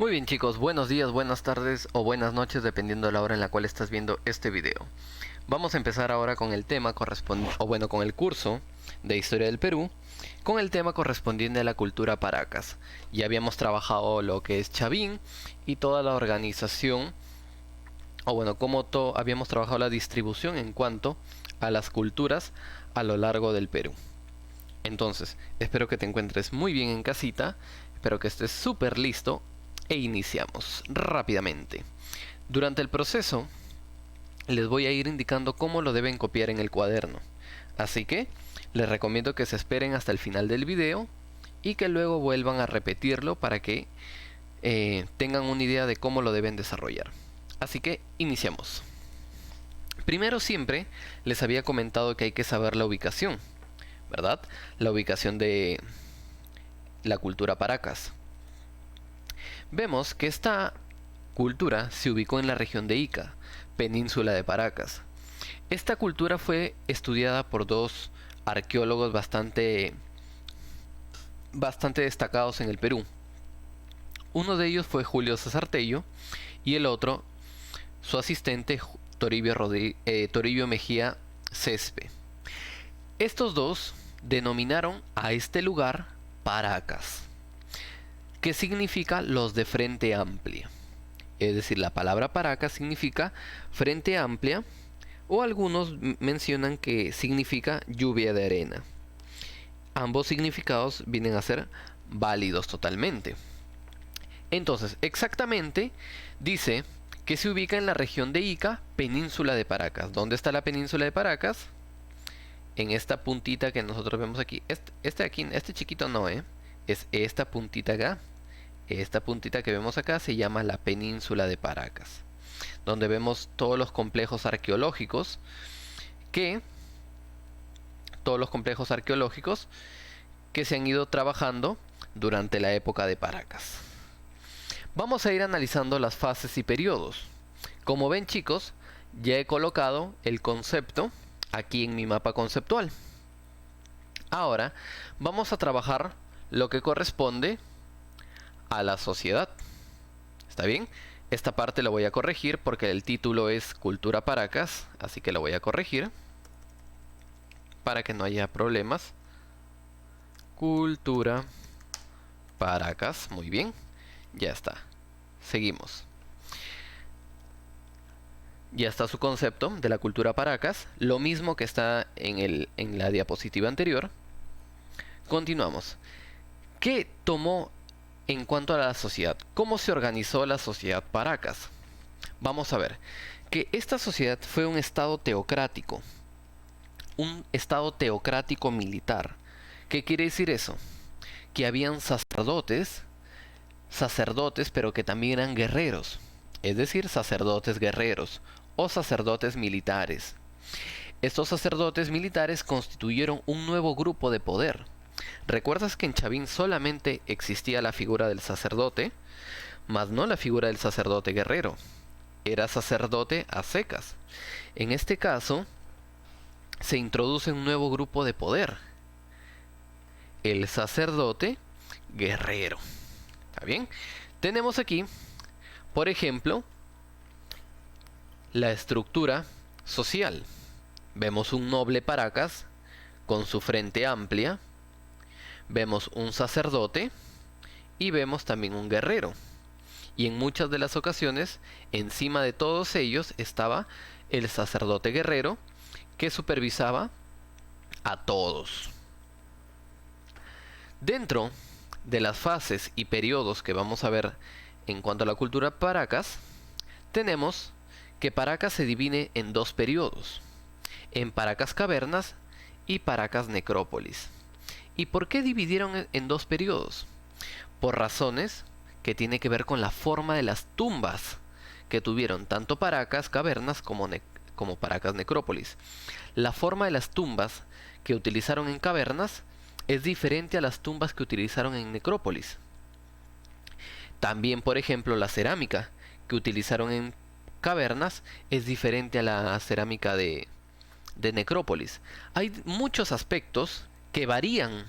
Muy bien chicos, buenos días, buenas tardes o buenas noches dependiendo de la hora en la cual estás viendo este video. Vamos a empezar ahora con el tema correspondiente, con el curso de Historia del Perú, con el tema correspondiente a la cultura Paracas. Ya habíamos trabajado lo que es Chavín y toda la organización, habíamos trabajado la distribución en cuanto a las culturas a lo largo del Perú. Entonces, espero que te encuentres muy bien en casita, espero que estés súper listo e iniciamos rápidamente. Durante el proceso les voy a ir indicando cómo lo deben copiar en el cuaderno, así que les recomiendo que se esperen hasta el final del video y que luego vuelvan a repetirlo para que tengan una idea de cómo lo deben desarrollar. Así que iniciamos. Primero, siempre les había comentado que hay que saber la ubicación, ¿verdad? La ubicación de la cultura Paracas. Vemos que esta cultura se ubicó en la región de Ica, península de Paracas. Esta cultura fue estudiada por dos arqueólogos bastante destacados en el Perú. Uno de ellos fue Julio César Tello y el otro, su asistente, Toribio Mejía Cespe. Estos dos denominaron a este lugar Paracas, que significa los de frente amplia. Es decir, la palabra Paracas significa frente amplia, o algunos mencionan que significa lluvia de arena. Ambos significados vienen a ser válidos totalmente. Entonces, exactamente dice que se ubica en la región de Ica, península de Paracas. ¿Dónde está la península de Paracas? En esta puntita que nosotros vemos aquí. Este chiquito no, es esta puntita acá. Esta puntita que vemos acá se llama la península de Paracas, donde vemos todos los complejos arqueológicos que se han ido trabajando durante la época de Paracas. Vamos a ir analizando las fases y periodos. Como ven chicos, ya he colocado el concepto aquí en mi mapa conceptual. Ahora vamos a trabajar lo que corresponde a la sociedad. ¿Está bien? Esta parte la voy a corregir porque el título es Cultura Paracas, así que la voy a corregir para que no haya problemas. Cultura Paracas, muy bien, ya está. Seguimos. Ya está su concepto de la cultura Paracas, lo mismo que está en la diapositiva anterior. Continuamos. ¿Qué tomó en cuanto a la sociedad? ¿Cómo se organizó la sociedad Paracas? Vamos a ver que esta sociedad fue un estado teocrático militar. ¿Qué quiere decir eso? Que habían sacerdotes, pero que también eran guerreros, es decir, sacerdotes guerreros o sacerdotes militares. Estos sacerdotes militares constituyeron un nuevo grupo de poder. ¿Recuerdas que en Chavín solamente existía la figura del sacerdote, mas no la figura del sacerdote guerrero? Era sacerdote a secas. En este caso, se introduce un nuevo grupo de poder: el sacerdote guerrero. ¿Está bien? Tenemos aquí, por ejemplo, la estructura social. Vemos un noble Paracas con su frente amplia. Vemos un sacerdote y vemos también un guerrero. Y en muchas de las ocasiones, encima de todos ellos estaba el sacerdote guerrero que supervisaba a todos. Dentro de las fases y periodos que vamos a ver en cuanto a la cultura Paracas, tenemos que Paracas se divide en dos periodos: en Paracas Cavernas y Paracas Necrópolis. ¿Y por qué dividieron en dos periodos? Por razones que tienen que ver con la forma de las tumbas que tuvieron tanto Paracas Cavernas como Paracas Necrópolis. La forma de las tumbas que utilizaron en Cavernas es diferente a las tumbas que utilizaron en Necrópolis. También, por ejemplo, la cerámica que utilizaron en Cavernas es diferente a la cerámica de Necrópolis. Hay muchos aspectos que varían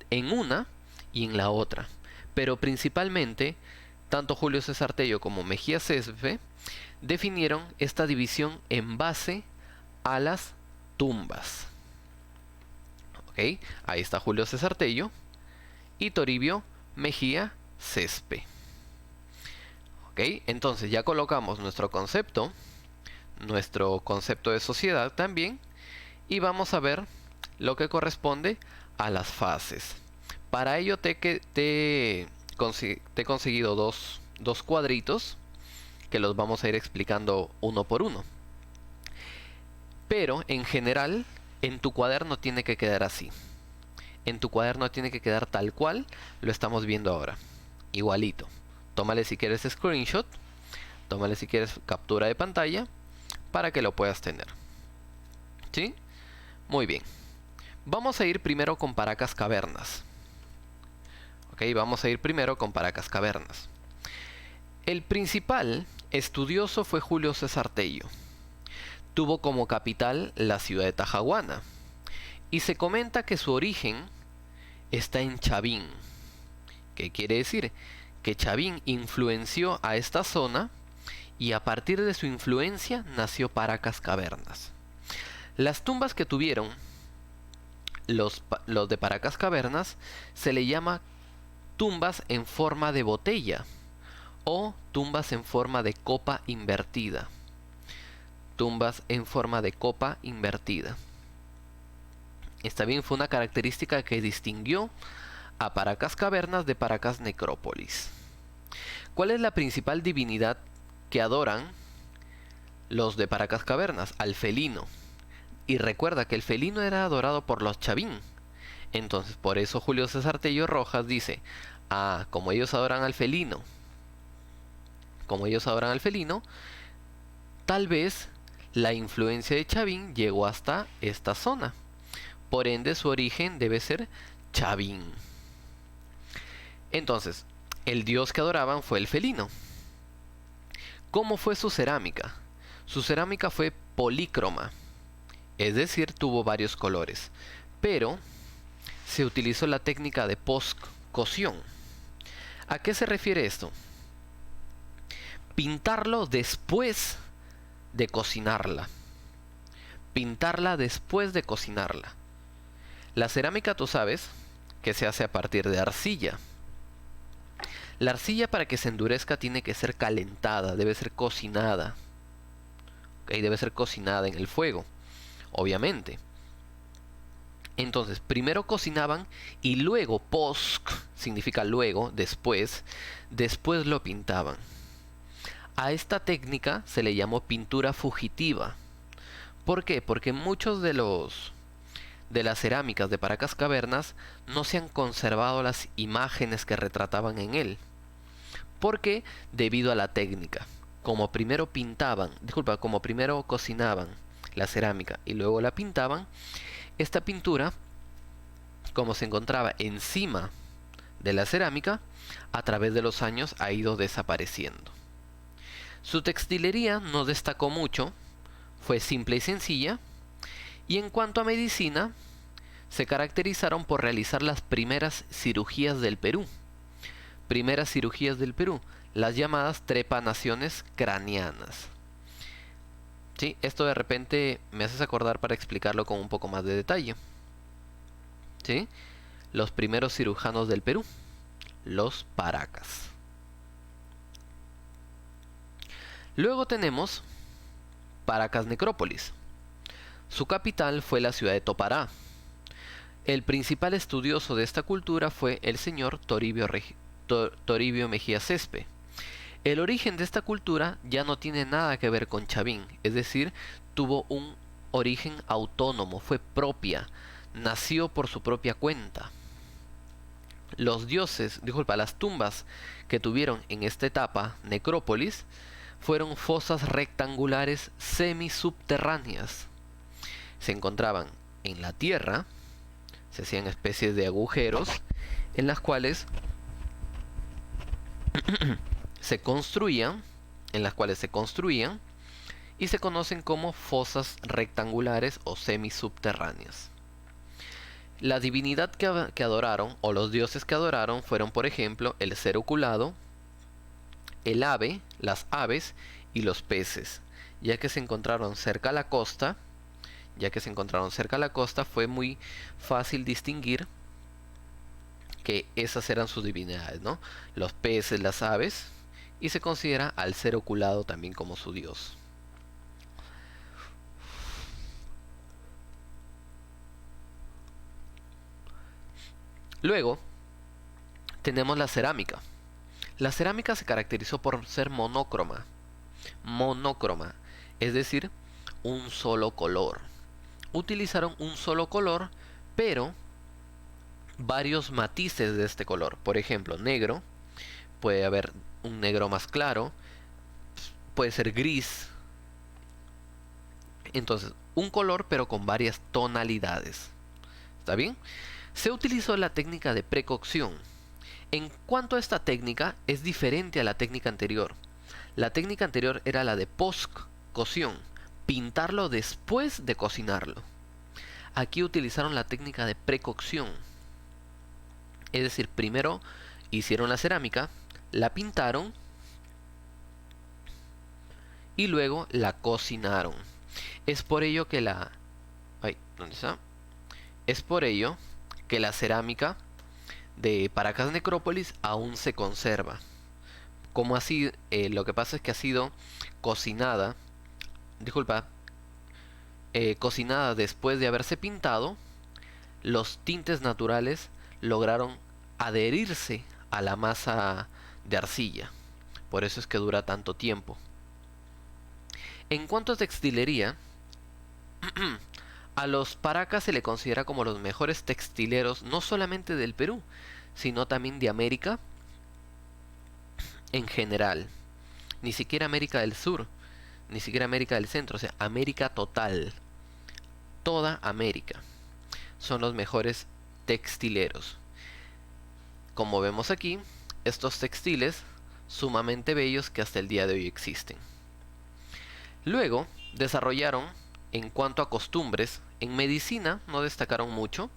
en una y en la otra, pero principalmente Tanto Julio César Tello como Mejía Cespe definieron esta división en base a las tumbas. ¿Ok? Ahí está Julio César Tello y Toribio Mejía Cespe. ¿Ok? Entonces ya colocamos nuestro concepto de sociedad también, y vamos a ver lo que corresponde a las fases. Para ello te he conseguido dos cuadritos que los vamos a ir explicando uno por uno. Pero en general, en tu cuaderno tiene que quedar así. En tu cuaderno tiene que quedar tal cual lo estamos viendo ahora. Igualito. Tómale si quieres screenshot, tómale si quieres captura de pantalla para que lo puedas tener. ¿Sí? Muy bien. Vamos a ir primero con Paracas Cavernas. Ok, vamos a ir primero con Paracas Cavernas. El principal estudioso fue Julio César Tello. Tuvo como capital la ciudad de Tajahuana. Y se comenta que su origen está en Chavín. ¿Qué quiere decir? Que Chavín influenció a esta zona y a partir de su influencia nació Paracas Cavernas. Las tumbas que tuvieron los de Paracas Cavernas se le llama tumbas en forma de botella o tumbas en forma de copa invertida. Tumbas en forma de copa invertida. Esta bien fue una característica que distinguió a Paracas Cavernas de Paracas Necrópolis. ¿Cuál es la principal divinidad que adoran los de Paracas Cavernas? Al felino. Y recuerda que el felino era adorado por los chavín. Entonces por eso Julio César Tello Rojas dice, como ellos adoran al felino, tal vez la influencia de Chavín llegó hasta esta zona. Por ende su origen debe ser Chavín. Entonces, el dios que adoraban fue el felino. ¿Cómo fue su cerámica? Su cerámica fue polícroma, es decir, tuvo varios colores, pero se utilizó la técnica de post-cocción. ¿A qué se refiere esto? Pintarlo después de cocinarla. Pintarla después de cocinarla. La cerámica, tú sabes, que se hace a partir de arcilla. La arcilla, para que se endurezca, tiene que ser calentada, debe ser cocinada. ¿Okay? Debe ser cocinada en el fuego, obviamente. Entonces, primero cocinaban y luego, post, significa luego, después lo pintaban. A esta técnica se le llamó pintura fugitiva. ¿Por qué? Porque muchos de las cerámicas de Paracas Cavernas no se han conservado las imágenes que retrataban en él. ¿Por qué? Debido a la técnica. Como primero cocinaban la cerámica y luego la pintaban, esta pintura, como se encontraba encima de la cerámica, a través de los años ha ido desapareciendo. Su textilería no destacó mucho, fue simple y sencilla, y en cuanto a medicina, se caracterizaron por realizar las primeras cirugías del Perú. Las llamadas trepanaciones craneanas. ¿Sí? Esto de repente me haces acordar para explicarlo con un poco más de detalle. ¿Sí? Los primeros cirujanos del Perú, los Paracas. Luego tenemos Paracas Necrópolis. Su capital fue la ciudad de Topará. El principal estudioso de esta cultura fue el señor Toribio Mejía Cespe. El origen de esta cultura ya no tiene nada que ver con Chavín, es decir, tuvo un origen autónomo, fue propia, nació por su propia cuenta. Las tumbas que tuvieron en esta etapa necrópolis fueron fosas rectangulares semisubterráneas. Se encontraban en la tierra, se hacían especies de agujeros en las cuales se construían y se conocen como fosas rectangulares o semisubterráneas. La divinidad que adoraron o los dioses que adoraron fueron, por ejemplo, el ser oculado, el ave, las aves y los peces, ya que se encontraron cerca a la costa. Fue muy fácil distinguir que esas eran sus divinidades, ¿no? Los peces, las aves, y se considera al ser oculado también como su dios. Luego tenemos la cerámica. La cerámica se caracterizó por ser monócroma, es decir, un solo color. Utilizaron un solo color, pero varios matices de este color. Por ejemplo, negro, puede haber un negro más claro, puede ser gris. Entonces, un color pero con varias tonalidades. ¿Está bien? Se utilizó la técnica de precocción. En cuanto a esta técnica, es diferente a la técnica anterior. La técnica anterior era la de post-cocción, pintarlo después de cocinarlo. Aquí utilizaron la técnica de precocción. Es decir, primero hicieron la cerámica, la pintaron y luego la cocinaron. Es por ello que la... Ay, ¿dónde está? Es por ello que la cerámica de Paracas Necrópolis aún se conserva. Como así, lo que pasa es que ha sido cocinada, cocinada después de haberse pintado. Los tintes naturales lograron adherirse a la masa de arcilla. Por eso es que dura tanto tiempo. En cuanto a textilería, a los Paracas se le considera como los mejores textileros no solamente del Perú, sino también de América en general. Ni siquiera América del Sur, ni siquiera América del Centro, o sea, América total. Toda América. Son los mejores textileros. Como vemos aquí, estos textiles sumamente bellos que hasta el día de hoy existen. Luego desarrollaron, en cuanto a costumbres, en medicina no destacaron mucho,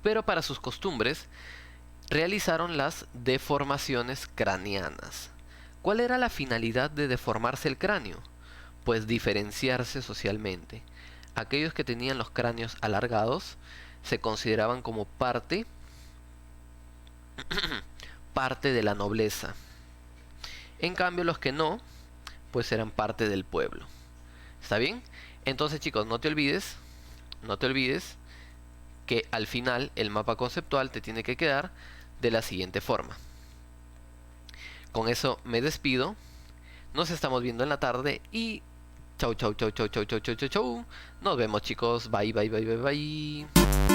pero para sus costumbres realizaron las deformaciones craneanas. ¿Cuál era la finalidad de deformarse el cráneo? Pues diferenciarse socialmente. Aquellos que tenían los cráneos alargados se consideraban como parte de la nobleza. En cambio, los que no, pues eran parte del pueblo. ¿Está bien? Entonces, chicos, no te olvides que al final el mapa conceptual te tiene que quedar de la siguiente forma. Con eso me despido. Nos estamos viendo en la tarde y chau, chau, chau, chau, chau, chau, chau, chau, chau. Nos vemos, chicos. Bye, bye, bye, bye, bye.